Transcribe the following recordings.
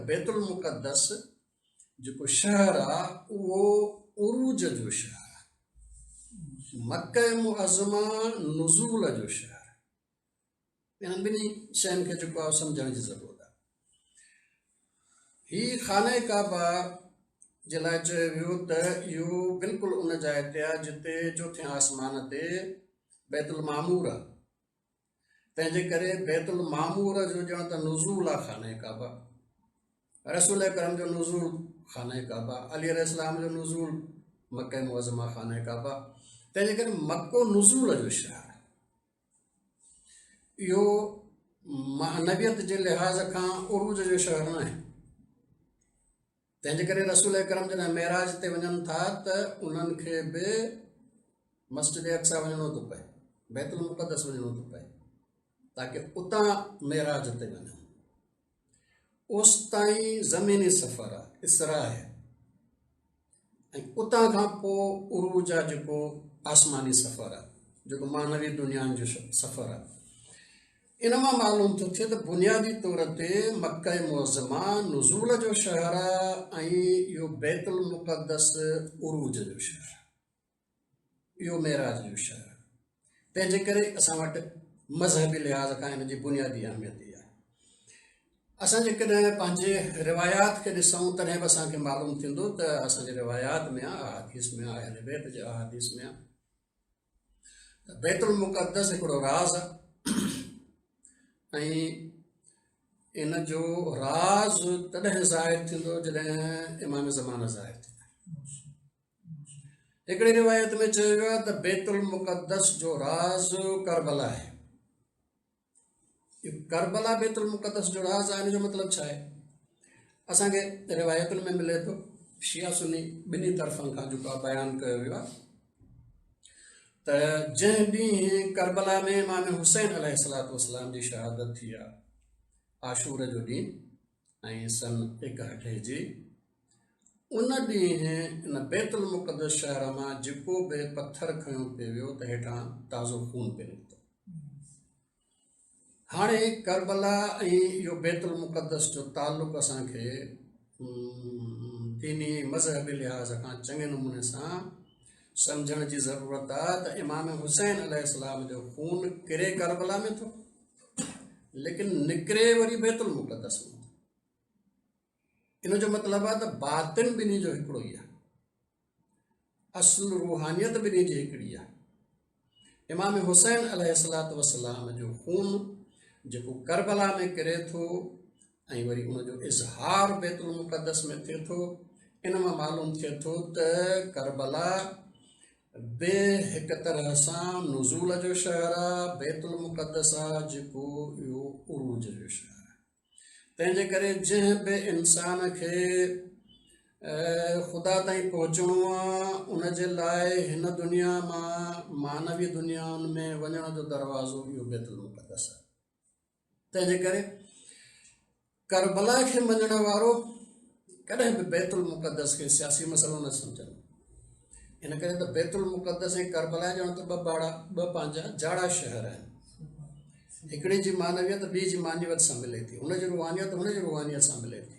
बैतुल मुक़द्दस जेको शहर आहे उहो उरूज जो शहर आहे, मक्का मुअज़्ज़मा नुज़ूल जो शहर आहे। इन्हनि ॿिन्ही शयुनि खे जेको आहे सम्झण जी ज़रूरत आहे। हीअ खाने काबा जे लाइ चयो वियो त इहो बिल्कुलु उन जाइ ते आहे जिते चोथें आसमान ते बैतुल मामूर आहे। तंहिंजे करे बैतुल मामूर जो ॼण त नुज़ूल आहे खाने काबा, रसूल करम जो नुज़ूल खाने काबा, अली अलैहिस्सलाम जो नुज़ूल मक्का मुअज़्ज़मा खाने काबा। तंहिंजे करे मक्को नुज़ूल जो शहर आहे। इहो नबियत जे लिहाज़ खां उरूज जो शहर न आहे। तंहिंजे करे रसूल करम जॾहिं मेराज ते वञनि था त उन्हनि खे बि मस्जिद अक्सा वञिणो थो पए, बैतुल मुक़द्दस वञिणो थो पए, ताकी उतां मेराज ते वञनि। ओस ताईं ज़मीनी सफ़र आहे, इसरा आहे, ऐं उतां खां पोइ उरूज आहे जेको आसमानी सफ़र आहे, जेको मानवी दुनियानि जो सफ़र आहे। इन मां मालूम थो थिए त बुनियादी तौर ते मक्का मुअज़्ज़मा नुज़ूल जो शहर आहे ऐं इहो बैतुल मुक़द्दस उरूज जो शहर आहे, इहो मेराज जो शहर आहे। तंहिंजे करे असां वटि मज़हबी लिहाज़ खां हिन जी बुनियादी अहमियत इहा आहे। असां जेकॾहिं पंहिंजे रिवायात खे ॾिसूं तॾहिं बि असांखे मालूम थींदो त असांजे रिवायात में आहे, अहादीस में आहे, अहले बैत जे अहादीस में आहे त बैतुल मुक़द्दस हिकिड़ो राज़ आहे ऐं इन जो राज़ तॾहिं ज़ाहिर थींदो जॾहिं इमाम ज़माना ज़ाहिर थींदा। हिकिड़ी रिवायत में चयो वियो आहे त बैतुल मुक़द्दस जो राज़ करबला आहे। करबला बैतुल मुक़द्दस जो राज़ आहे, इन जो मतिलबु छा आहे? असांखे रिवायतुनि में मिले थो, शिया सुन्नी ॿिन्ही तरफ़नि खां जेको आहे बयानु कयो वियो आहे त जंहिं ॾींहुं करबला में इमाम हुसैन अलैहिस्सलातु वस्सलाम जी शहादत थी आहे, आशूर जो ॾींहुं ऐं सन 61 हिजरी, उन ॾींहुं इन बैतुल मुक़द्दस शहर मां जेको बि पथर खयो पियो वियो त हेठां ताज़ो खून पियो निकितो। हाणे करबला ऐं इहो बैतुल मुक़द्दस जो ताल्लुक़ असांखे दीनी मज़हबी लिहाज़ खां चङे नमूने सां सम्झण जी ज़रूरत आहे त इमाम हुसैन अलैहिस्सलाम जो खून किरे करबला में थो, लेकिन निकिरे वरी बैतुल मुक़द्दस में। इन जो मतिलबु आहे त बातिन ॿिन्ही जो हिकिड़ो ई आहे, असुल रूहानियत ॿिन्ही जी हिकिड़ी आहे। इमाम हुसैन अलैहिस्सलातु वस्सलाम जो खून जेको करबला में किरे थो ऐं वरी उनजो इज़हार बैतुल मुक़द्दस में थिए थो, इन मां मालूम थिए थो त करबला बे हिकु तरह सां नुज़ूल जो शहर आहे, बैतुल मुक़द्दस आहे जेको इहो उरूज जो शहर आहे। तंहिंजे करे जंहिं बि इंसान खे ख़ुदा ताईं पहुचणो आहे उन जे लाइ हिन दुनिया मां मानवी दुनियाउनि में वञण जो दरवाज़ो इहो बैतुल मुक़द्दस आहे। तंहिंजे करे करबला खे मञण वारो कॾहिं बि बैतुल मुक़द्दस खे सियासी मसइलो न सम्झंदो। इन करे त बैतुल मुक़द्दस ऐं करबला ॼण त ॿ पंहिंजा जाड़ा शहर आहिनि। हिकिड़े जी मानवियत ॿी जी मानवियत सां मिले थी, हुनजी रूहानियत हुनजी रूहानियत सां मिले थी।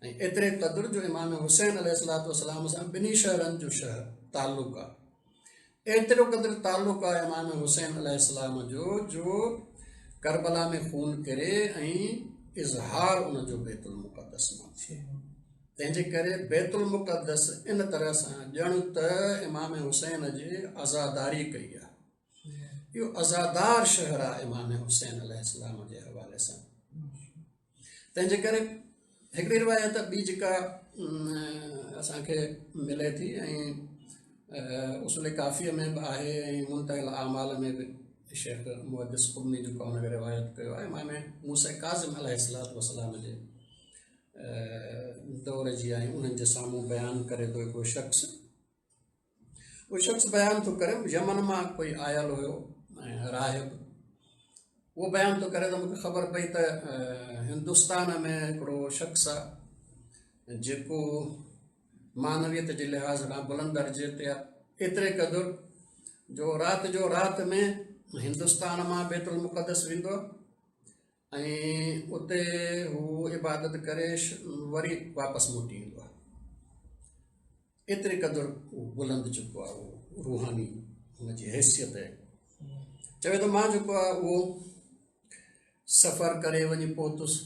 ऐं एतिरे क़दुरु जो इमाम हुसैन अलैहिस्सलातु वस्सलाम सां ॿिन्ही शहरनि जो ताल्लुक़ आहे, एतिरो क़दुरु ताल्लुक़ आहे इमाम हुसैन अलैहिस्सलाम जो करबला में खून किरे ऐं इज़हार उनजो बैतुल मुक़द्दस मां थिए। तंहिंजे करे बैतुल मुक़द्दस इन तरह सां ॼण त इमाम हुसैन जी अज़ादारी कई आहे। इहो अज़ादार शहर आहे इमाम हुसैन अलैहिस्सलाम जे हवाले सां। तंहिंजे करे हिकिड़ी रिवायत ॿी जेका असांखे मिले थी ऐं उसूल काफ़ीअ में बि आहे ऐं मुंतहिल आमाल में बि शेख मुहद्दिस क़ुरनी जेको हुनखे रिवायत कयो आहे, इमाम मूसा काज़िम अलैहिस्सलातु वस्सलाम जे दौर जी ऐं उन्हनि जे साम्हूं बयानु करे थो हिकिड़ो शख़्स, उहो शख़्स बयानु थो करे यमन मां कोई आयल हुयो ऐं राहिब, उहो बयानु थो करे त मूंखे ख़बर पई त हिंदुस्तान में हिकिड़ो शख़्स आहे जेको मानवियत जे लिहाज़ खां बुलंद दर्जे ते आहे, एतिरे क़दुरु जो राति में हिंदुस्तान मां बैतुल मुक़द्दस वेंदो ऐं उते हू इबादत करे वरी वापसि मोटी ईंदो आहे। एतिरे क़दुरु बुलंद चुको आहे उहो रूहानी हुनजी हैसियत आहे। चवे थो मां जेको आहे उहो सफ़र करे वञी पहुतुसि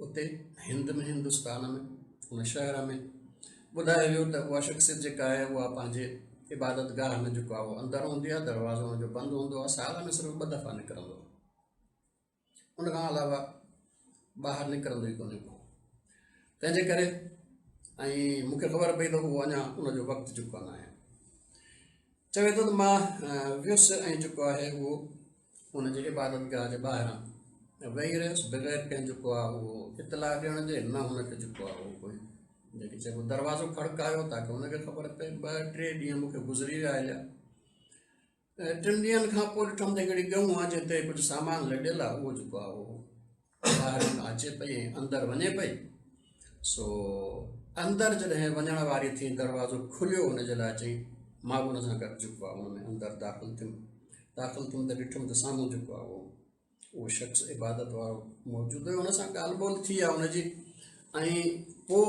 उते हिंद में, हिंदुस्तान में, हुन शहर में। ॿुधायो वियो त उहा शख़्सियत जेका आहे उहा पंहिंजे इबादत गाह में जेको आहे उहो अंदरि हूंदी आहे, दरवाज़ो हुनजो बंदि हूंदो आहे, साल में सिर्फ़ु 2 दफ़ा निकिरंदो आहे, उनखां अलावा ॿाहिरि निकिरंदो ई कोन्हे को। तंहिंजे करे ऐं मूंखे ख़बर पई त उहो अञा उनजो वक़्तु जेको न आहे। चवे थो त मां वियुसि ऐं जेको आहे उहो हुनजे इबादत गाह जे ॿाहिरां वेही रहियुसि बग़ैर कंहिं जेको आहे उहो इतला ॾियण जे, न हुनखे जेको आहे उहो कोई जेके चइबो दरवाज़ो खड़कायो ताकी हुनखे ख़बर पए। 2-3 ॾींहं मूंखे गुज़री विया हलिया। 3 ॾींहंनि खां पोइ ॾिठुमि त हिकिड़ी ॻऊं आहे जिते कुझु सामान लॾियल आहे, उहो जेको आहे उहो ॿाहिरि खां अचे पई ऐं अंदरि वञे पई। सो अंदरि जॾहिं वञण वारी थी, दरवाज़ो खुलियो हुनजे लाइ, चई मां बि हुन सां गॾु जेको आहे हुन में अंदरि दाख़िलु थियुमि त ॾिठुमि त साम्हूं जेको आहे उहो शख़्स इबादत वारो मौजूदु हुयो। हुन सां ॻाल्हि ॿोल थी आहे हुनजी, ऐं पोइ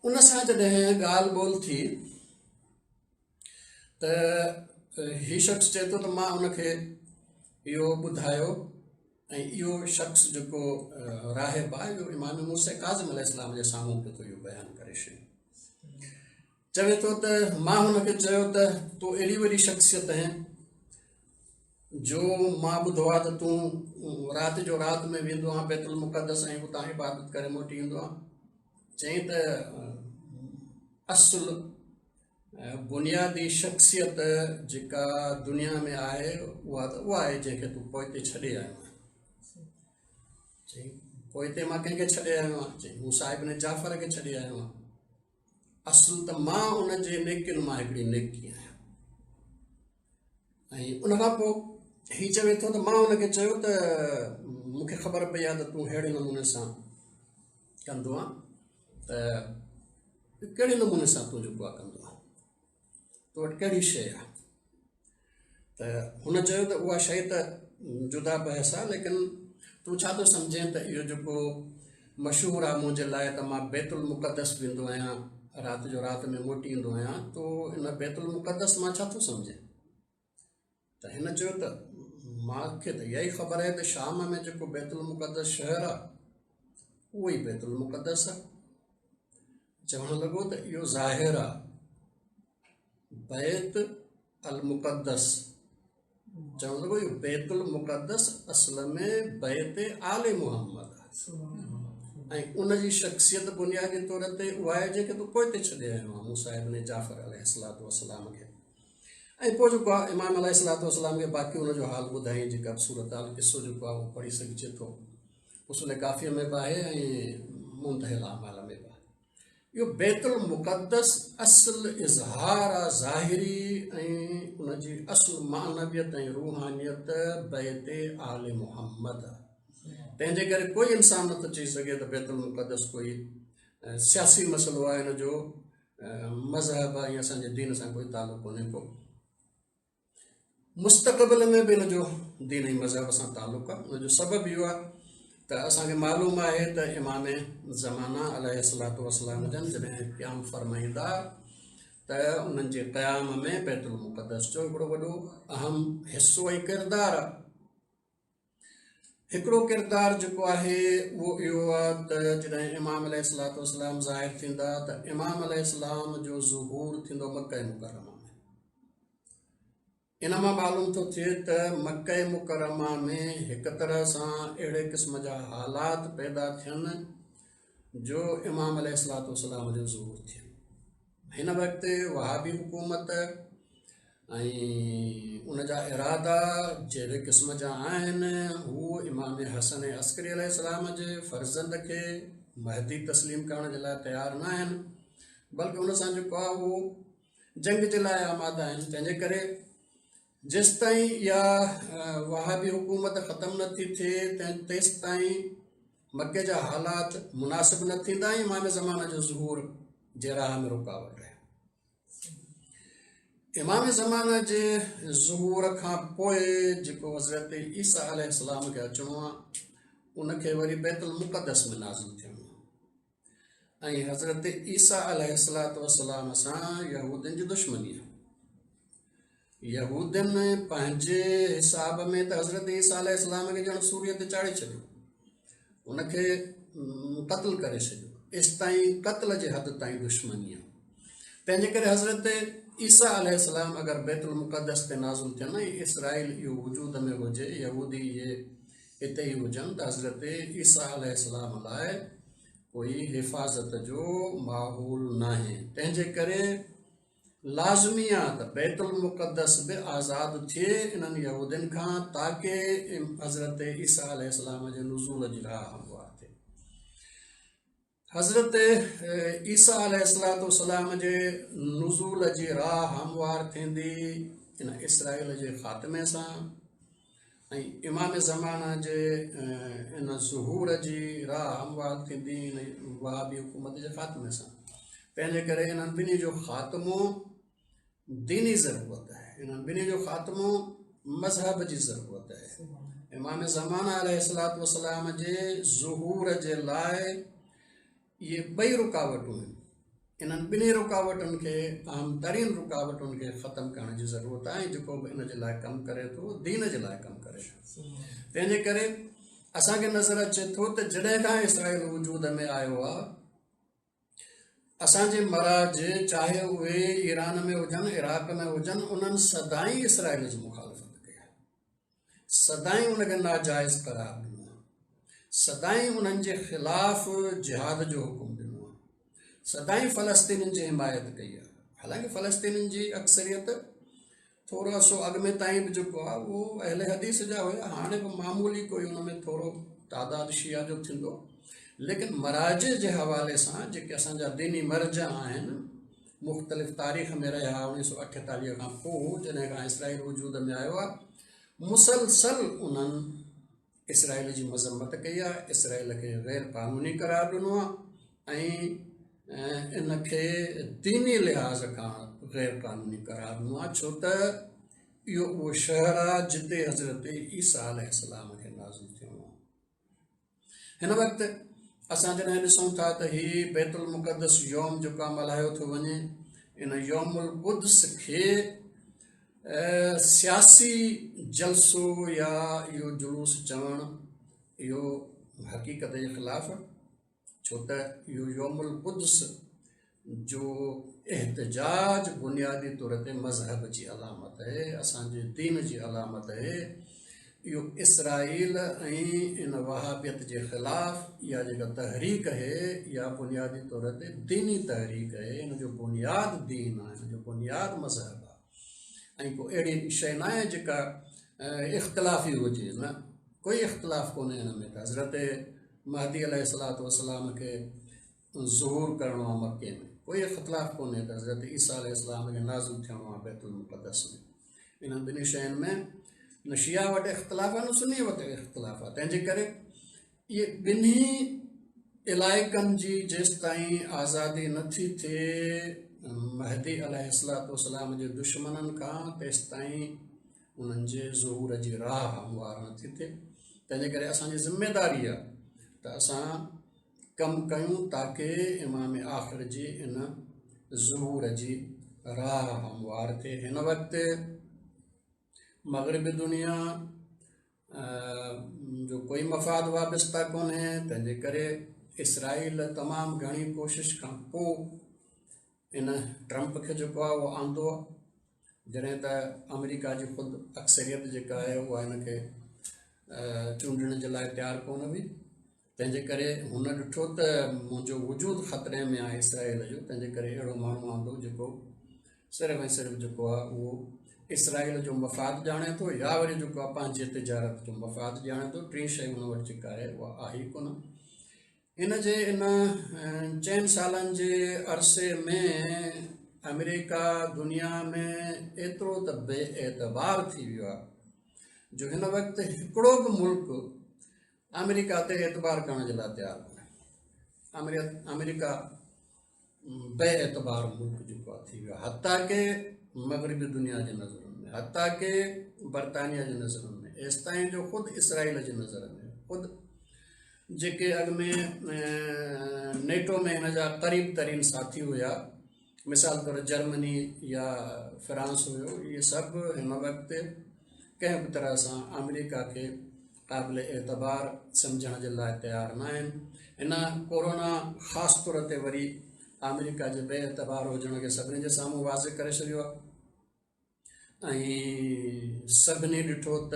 उन सां जॾहिं ॻाल्हि ॿोल थी त हीउ शख़्स चए थो त मां उनखे इहो ॿुधायो, ऐं इहो शख़्स जेको राहिब आहे इहो इमाम मूसा काज़िम अलैहिस्सलाम जे साम्हूं पियो थो इहो बयानु करे छॾे। चवे थो त मां हुनखे चयो त तूं अहिड़ी वॾी शख़्सियत आहीं जो मां ॿुधो आहे त तूं राति जो राति में वेंदो आहे बैतुल मुक़द्दस ऐं हुतां इबादत करे मोटी ईंदो आहे। चई त असुल बुनियादी शख़्सियत जेका दुनिया में आहे उहा त उहा आहे जंहिंखे तूं पोइते छॾे आयो आहे। चई पोइते मां कंहिंखे छॾे आयो आहियां? चई मूसा इब्न जाफ़र खे छॾे आयो आहियां। असुल त मां उनजे नेकियुनि मां हिकिड़ी नेकी आहियां। ऐं उनखां पोइ हीउ चवे थो त मां हुनखे चयो त मूंखे ख़बर पई आहे त तूं अहिड़े नमूने सां कंदो आहे, त कहिड़े नमूने सां तूं जेको आहे कंदो आहे, तो वटि कहिड़ी शइ आहे? त हुन चयो त उहा शइ त जुदा बहस आहे, लेकिन तूं छा थो सम्झे त इहो जेको मशहूरु आहे मुंहिंजे लाइ त मां बैतुल मुक़द्दस वेंदो आहियां, राति जो राति में मोटी ईंदो आहियां, तो इन बैतुल मुक़द्दस मां छा थो सम्झे? त हिन चयो त मूंखे त इहा ई ख़बर आहे त शाम में जेको बैतुल मुक़द्दस शहर आहे उहो ई बैतुल मुक़द्दस आहे। चवणु लॻो त इहो ज़ाहिर आहे, बैत अल मुक़द्दस, चवणु लॻो इहो बैतुल मुक़द्दस असल में बैत आले मुहम्मद आहे, ऐं उनजी शख़्सियत बुनियादी तौर ते उहा आहे जेके तूं पोइ ते छॾे आयो आहे, मूसा इब्न जाफ़र अलैहिस्सलाम खे। ऐं पोइ जेको आहे इमाम अलैहिस्सलाम खे बाक़ी हुनजो हाल ॿुधाई, जेका सूरत हाल किसो जेको आहे उहो पढ़ी सघिजे थो, उसूल काफ़िय में बि आहे ऐं मुंतहिल अमाल में बि आहे। इहो बैतुल मुक़द्दस असुल इज़हार आहे ज़ाहिरी, ऐं उनजी असुल मानवियत ऐं रूहानियत बैत आले मुहम्मद आहे। तंहिंजे करे कोई इंसान नथो चई सघे त बैतुल मुक़द्दस कोई सियासी मसइलो आहे, हिनजो मज़हब आहे या असांजे दीन सां कोई तालुक़ु कोन्हे को। मुस्तक़बिल में बि हिनजो दीन ऐं मज़हब सां तालुक़ु आहे। हुनजो सबबु इहो आहे त असांखे मालूम आहे त इमाम ज़माना अलैहिस्सलाम जन जॾहिं क़याम फरमाईंदा त उन्हनि जे क़याम में बैतुल मुक़द्दस जो हिकिड़ो वॾो अहम हिसो ऐं किरदारु आहे। हिकिड़ो किरदारु जेको आहे उहो इहो आहे त जॾहिं इमाम अलैहिस्सलाम ज़ाहिर थींदा त इमाम अलैहिस्सलाम जो ज़ुहूर थींदो मक्का मुकरमा में। इन मां मालूम थो थिए त मक्का मुकरमा में हिकु तरह सां अहिड़े क़िस्म जा हालात पैदा थियनि जो इमाम अलैहिस्सलाम जो ज़ुहूर थिए। हिन वक़्तु वहाबी हुकूमत ऐं उनजा इरादा जहिड़े क़िस्म जा आहिनि, हू इमाम हसन अस्करी अलैहिस्सलाम जे फ़र्ज़ंद खे महदी तस्लीम करण जे लाइ तयारु न आहिनि, बल्कि उन सां जेको आहे उहो जंग जे लाइ आमादा आहिनि। तंहिंजे करे जेसि ताईं इहा वहाबी हुकूमत ख़तमु नथी थिए तेसि ताईं मके जा हालात मुनासिब न थींदा ऐं इमाम ज़माना जो ज़ुहूर जे राह में रुकावट आहे। इमाम ज़माना जे ज़ुहूर खां पोइ जेको हज़रत ईसा अलैहिस्सलाम खे अचिणो आहे उनखे वरी बैतुल मुक़द्दस में नाज़िल थियणो। ऐं हज़रत ईसा अलैहिस्सलातु वस्सलाम सां यहूदियुनि जी दुश्मनी आहे। यहूदियुनि पंहिंजे हिसाब में त हज़रत ईसा अलैहिस्सलाम खे ॼण सूर्य ते चाढ़े छॾियो, उनखे क़त्ल करे छॾियो। एसि ताईं क़त्ल जे हद ताईं दुश्मनी आहे। तंहिंजे करे हज़रत ईसा अलैहिस्सलाम अगरि बैतुल मुक़द्दस ते नाज़िल थियनि ऐं इसराइल इहो वजूद में हुजे, यहूदी इहे हिते ई हुजनि, त हज़रत ईसा अलैहिस्सलाम लाइ कोई हिफ़ाज़त जो माहौल न आहे। तंहिंजे करे लाज़मी आहे त बैतुल मुक़द्दस बि आज़ादु थिए इन्हनि यहूदियुनि खां, ताकी हज़रत ईसा अलैहिस्सलाम जे नुज़ूल जी राह हमवार थिए। हज़रत ईसा अलैहिस्सलातु वस्सलाम जे नुज़ूल जी राह हमवार थींदी इन इसराइल जे ख़ात्मे सां, ऐं इमाम ज़माना जे इन ज़ुहूर जी राह हमवार थींदी इन वहाबी हुकूमत जे ख़ात्मे सां। तंहिंजे करे इन्हनि ॿिन्ही जो ख़ात्मो दीनी ज़रूरत आहे, इन्हनि ॿिन्ही जो ख़ात्मो मज़हब जी ज़रूरत आहे। इमाम ज़माना अलैहिस्सलातु वस्सलाम जे ज़ुहूर जे लाइ इहे ॿई रुकावटूं आहिनि। इन्हनि ॿिन्ही रुकावटुनि खे, अहम तरीन रुकावटुनि खे ख़तमु करण जी ज़रूरत आहे। ऐं जेको बि इन जे लाइ कमु करे थो, दीन जे लाइ कमु करे थो। तंहिंजे करे असांखे नज़र अचे थो त जॾहिं खां इसराइल वजूद में आयो आहे, असांजे महाराज चाहे उहे ईरान में हुजनि, इराक़ में हुजनि, उन्हनि सदाईं इसराइल जी मुखालफ़त कई आहे, सदाईं उनखे नाजाइज़ करार ॾिनो आहे, सदाईं उन्हनि जे ख़िलाफ़ जिहाद जो हुकुम ॾिनो आहे, सदाईं फ़लस्तीनियुनि जी हिमायत कई आहे। हालांकि फ़लस्तीनियुनि जी अक्सरियत थोरो सो अॻु में ताईं बि जेको आहे उहो अहले हदीस जा हुया, हाणे बि मामूली कोई उन में थोरो तादाद शिया जो थींदो। लेकिन मराजे जे हवाले सां जेके असांजा दीनी मर्ज आहिनि, मुख़्तलिफ़ तारीख़ में रहिया 1948 खां पोइ जॾहिं खां इसराइल वजूद में आयो आहे, मुसलसल उन्हनि इसराइल जी मज़म्मत कई आहे, इसराइल खे ग़ैर क़ानूनी करार ॾिनो आहे ऐं इनखे दीनी लिहाज़ खां ग़ैर क़ानूनी करार ॾिनो आहे, छो त इहो उहो शहर आहे जिते हज़रत ईसा अलैहिस्सलाम खे नाज़िल थियणो आहे। हिन वक़्तु असां जॾहिं ॾिसूं था त हीउ बैतुल मुक़द्दस यौम जेको आहे मल्हायो थो वञे, इन यौमुल क़ुद्स खे सियासी जलसो या इहो जुलूस चवणु इहो हक़ीक़त जे ख़िलाफ़, छो त इहो यौमुल क़ुद्स जो एहतजाज बुनियादी तौर ते मज़हब जी अलामत आहे, असांजे दीन जी अलामत आहे। इहो इसराइल ऐं इन वहाबियत जे ख़िलाफ़ इहा जेका तहरीक आहे, इहा बुनियादी तौर ते दीनी तहरीक आहे। इन जो बुनियाद दीन आहे, इन जो बुनियाद मज़हब आहे। ऐं को अहिड़ी शइ न आहे जेका इख़्तिलाफ़ी हुजे, न कोई इख़्तिलाफ़ कोन्हे हिन में। त हज़रत महदी अलैहिस्सलातु वस्सलाम खे ज़ुहूर करिणो आहे मके में, कोई इख़्तिलाफ़ कोन्हे त हज़रत ईसा अलैहिस्सलाम खे नाज़िल थियणो आहे बैतुल मुक़द्दस में। इन्हनि ॿिन्ही शयुनि में न शिया वटि इख़्तिलाफ़ आहे, न सुन्नी वटि इख़्तिलाफ़ आहे। तंहिंजे करे इहे ॿिन्ही इलाइक़नि जी जेसि ताईं आज़ादी नथी थिए महदी अलैहिस्सलातु वस्सलाम जे दुश्मननि खां, तेसि ताईं उन्हनि जे ज़ुहूर जी राह हमवार नथी थिए। तंहिंजे करे असांजी ज़िमेदारी आहे त असां कमु कयूं ताकी इमाम आख़िर जी इन ज़ुहूर जी राह हमवार थिए। हिन वक़्तु मग़रिबी दुनिया जो कोई मफ़ाद वाबस्ता कोन्हे, तंहिंजे करे इसराइल तमामु घणी कोशिश खां पोइ इन ट्रम्प खे जेको आहे उहो आंदो आहे, जॾहिं त अमेरिका जी ख़ुदि अक्सरियत जेका आहे उहा हिनखे चूंडण जे लाइ तयारु कोन हुई। तंहिंजे करे हुन ॾिठो त मुंहिंजो वजूद ख़तरे में आहे इसराइल जो, तंहिंजे करे अहिड़ो माण्हू आंदो जेको सिर्फ़ु ऐं सिर्फ़ु जेको आहे उहो इसराइल जो मफ़ाद ॼाणे थो, या वरी जेको आहे पंहिंजे तिजारत जो मफ़ाद ॼाणे थो। टी शइ हुन वटि जेका आहे उहा आहे ई कोन। इन जे इन 4 सालनि जे अरसे में अमेरिका दुनिया में एतिरो त बेएतबार थी वियो आहे जो हिन वक़्तु हिकिड़ो बि मुल्क अमेरिका ते एतबार करण जे लाइ तयारु कोन्हे। अमेरिका बेएतबार मुल्क जेको आहे थी वियो आहे, हता के मग़रिबी दुनिया जे नज़रनि में, हता के बरतानिया जे नज़रनि में, एसि ताईं जो ख़ुदि इसराइल जे नज़र में, ख़ुदि जेके अॻु में नेटो में हिन जा क़रीब तरीन साथी हुआ, मिसाल तौर जर्मनी या फ्रांस हुयो, इहे सभु हिन वक़्तु कंहिं बि तरह सां अमेरिका खे क़ाबिल एतबार सम्झण जे लाइ तयारु न आहिनि। हिन कोरोना ख़ासि तौर ते वरी अमेरिका जे बेएतबार हुजण खे सभिनी जे साम्हूं वाज़े करे छॾियो आहे। ऐं सभिनी ॾिठो त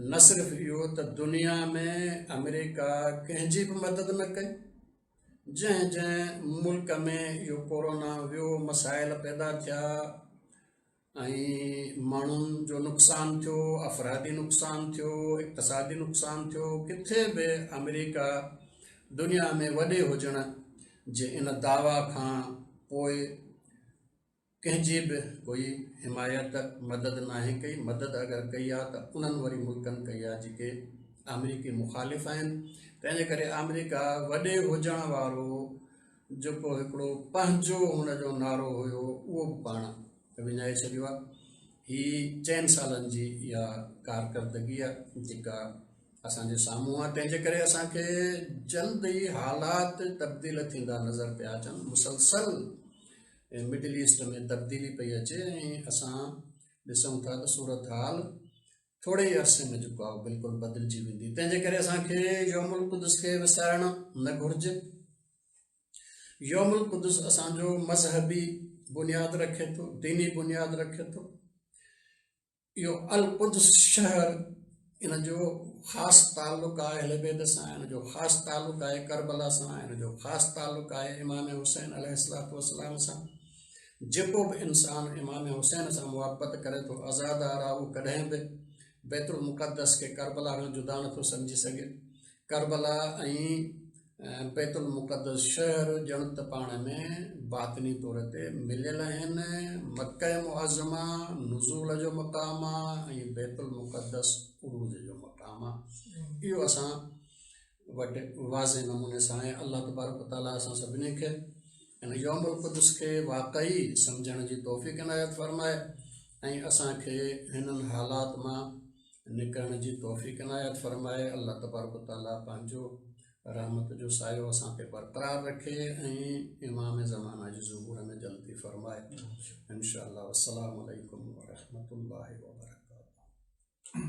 न सिर्फ़ु इहो त दुनिया में अमेरिका कंहिंजी बि मदद न कई, जंहिं जंहिं मुल्क में इहो कोरोना वियो, मसाइल पैदा थिया ऐं माण्हुनि जो नुक़सानु थियो, अफ़रादी नुक़सानु थियो, इक़्तिसादी नुक़सानु थियो, किथे बि अमेरिका दुनिया में वॾे हुजण जे इन दावा खां पोइ कंहिंजी बि कोई हिमायत मदद नाहे कई। मदद अगरि कई आहे त उन्हनि वरी मुल्कनि कई आहे जेके अमेरिकी मुख़ालिफ़ आहिनि। तंहिंजे करे अमेरिका वॾे हुजण वारो जेको हिकिड़ो पंहिंजो हुन जो नारो हुयो, उहो बि पाण विञाए छॾियो आहे। ही 4 सालनि जी इहा कारकर्दगी आहे जेका असांजे साम्हूं आहे। तंहिंजे करे असांखे जल्द ई हालात तब्दील थींदा नज़र पिया अचनि। मुसलसल मिडल ईस्ट में तब्दीली पई अचे ऐं असां ॾिसूं था त सूरत हाल थोरे ई अरसे में जेको आहे बिल्कुलु बदिलजी वेंदी। तंहिंजे करे असांखे यौमुल क़ुद्स खे विसारणु न घुरिजे। यौमुल क़ुद्स असांजो मज़हबी बुनियाद रखे थो, दीनी बुनियाद रखे थो। इहो अल क़ुद्स शहर, इन जो ख़ासि तालुक़ु आहे अहले बैत सां, इन जो ख़ासि तालुक़ु आहे करबला सां, इन जो ख़ासि तालुक़ु आहे इमाम हुसैन अलैहिस्सलातु वस्सलाम सां। जेको बि इंसानु इमाम हुसैन सां मुहबत करे थो, आज़ादार आहे, उहो कॾहिं बि बैतुल मुक़द्दस खे करबला खां जुदा नथो सम्झी सघे। करबला ऐं बैतुल मुक़द्दस शहर ॼण त पाण में बातिनी तौर ते मिलियल आहिनि। मक्का मुअज़्ज़मा नुज़ूल जो मक़ाम आहे ऐं बैतुल मुक़द्दस उरूज जो मक़ाम आहे। इहो असां वटि वाज़े नमूने सां आहे। अल्लाह तबारक व तआला असां सभिनी खे इन यौमुल क़ुद्स खे वाक़ई सम्झण जी तौफ़ीक़ इनायत फ़रमाए ऐं असांखे हिननि हालात मां निकिरण जी तौफ़ीक़ इनायत फ़रमाए। अल्लाह तबारक व तआला पंहिंजो रहमत जो सायो असां ते बरक़रार रखे ऐं इमाम ज़माना जी ज़ुहूर में जल्दी फ़रमाए इंशाअल्लाह। अस्सलामु अलैकुम व रहमतुल्लाहि व बरकातहू।